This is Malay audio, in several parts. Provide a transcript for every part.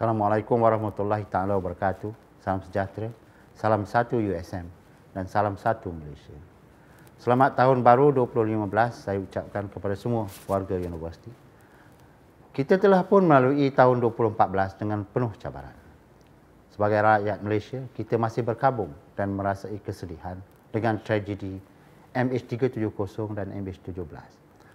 Assalamualaikum warahmatullahi taala wabarakatuh. Salam sejahtera, salam satu USM dan salam satu Malaysia. Selamat tahun baru 2015 saya ucapkan kepada semua warga universiti. Kita telah pun melalui tahun 2014 dengan penuh cabaran. Sebagai rakyat Malaysia, kita masih berkabung dan merasai kesedihan dengan tragedi MH370 dan MH17,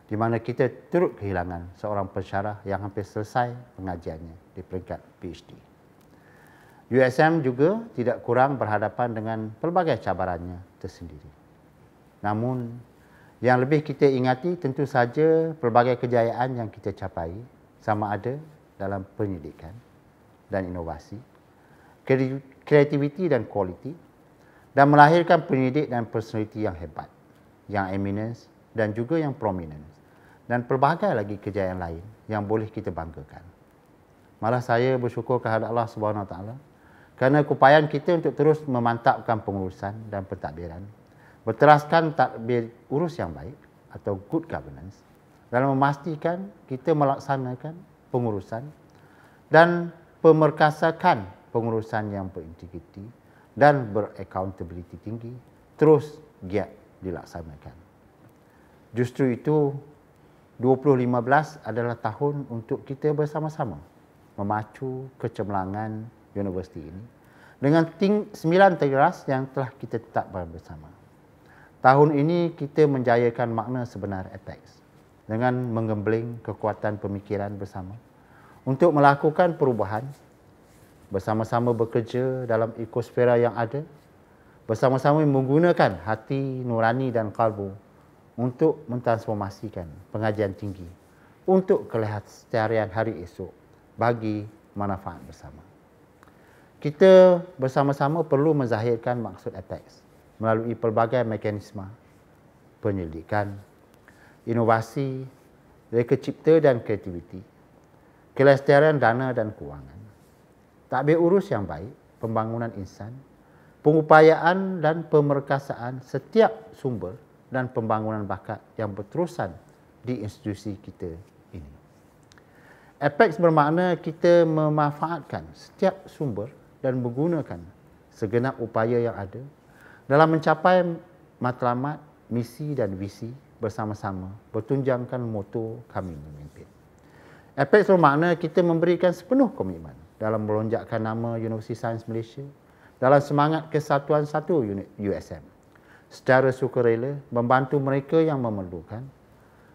di mana kita turut kehilangan seorang pensyarah yang hampir selesai pengajiannya di peringkat PhD. USM juga tidak kurang berhadapan dengan pelbagai cabarannya tersendiri. Namun, yang lebih kita ingati tentu saja pelbagai kejayaan yang kita capai, sama ada dalam pendidikan dan inovasi, kreativiti dan kualiti, dan melahirkan pendidik dan personaliti yang hebat, yang eminence dan juga yang prominence, dan pelbagai lagi kejayaan lain yang boleh kita banggakan. Malah saya bersyukur kehadrat Allah Subhanahu Wa Taala kerana keupayaan kita untuk terus memantapkan pengurusan dan pentadbiran, berteraskan tadbir urus yang baik atau good governance dalam memastikan kita melaksanakan pengurusan dan pemerkasakan pengurusan yang berintegriti dan beraccountability tinggi terus giat dilaksanakan. Justru itu 2015 adalah tahun untuk kita bersama-sama memacu kecemerlangan universiti ini dengan 9 teras yang telah kita tetapkan bersama. Tahun ini kita menjayakan makna sebenar Apex dengan menggembling kekuatan pemikiran bersama untuk melakukan perubahan, bersama-sama bekerja dalam ekosfera yang ada, bersama-sama menggunakan hati nurani dan kalbu untuk mentransformasikan pengajian tinggi untuk kelestarian hari esok bagi manfaat bersama. Kita bersama-sama perlu menzahirkan maksud Apex melalui pelbagai mekanisme penyelidikan, inovasi, reka cipta dan kreativiti, kelestarian dana dan kewangan, tadbir urus yang baik, pembangunan insan, pengupayaan dan pemerkasaan setiap sumber dan pembangunan bakat yang berterusan di institusi kita ini. Apex bermakna kita memanfaatkan setiap sumber dan menggunakan segenap upaya yang ada dalam mencapai matlamat, misi dan visi bersama-sama bertunjangkan moto kami memimpin. Apex bermakna kita memberikan sepenuh komitmen dalam melonjakkan nama Universiti Sains Malaysia dalam semangat kesatuan satu unit USM, secara sukarela membantu mereka yang memerlukan,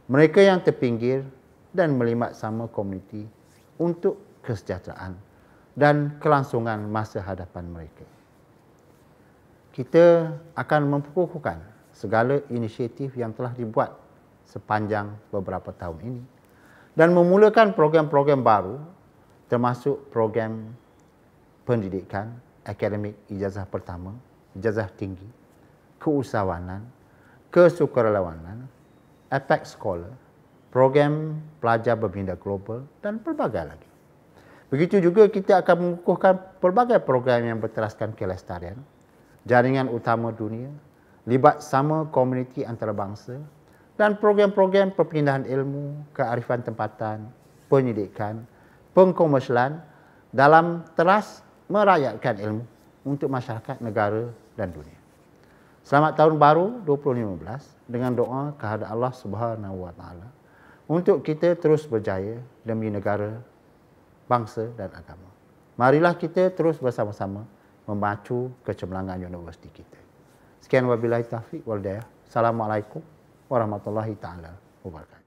mereka yang terpinggir dan melibat sama komuniti untuk kesejahteraan dan kelangsungan masa hadapan mereka. Kita akan memperkukuhkan segala inisiatif yang telah dibuat sepanjang beberapa tahun ini dan memulakan program-program baru termasuk program pendidikan, akademik ijazah pertama, ijazah tinggi, keusahawanan, kesukarelawanan, Apex Scholar, program pelajar berminda global dan pelbagai lagi. Begitu juga kita akan mengukuhkan pelbagai program yang berteraskan kelestarian, jaringan utama dunia, libat sama komuniti antarabangsa dan program-program perpindahan ilmu, kearifan tempatan, pendidikan, pengkomersialan dalam teras merakyatkan ilmu untuk masyarakat, negara dan dunia. Selamat tahun baru 2015 dengan doa kehadrat Allah Subhanahu Wa Taala untuk kita terus berjaya demi negara, bangsa dan agama. Marilah kita terus bersama-sama memacu kecemerlangan universiti kita. Sekian wabillahi taufiq wal hidayah. Assalamualaikum warahmatullahi taala wabarakatuh.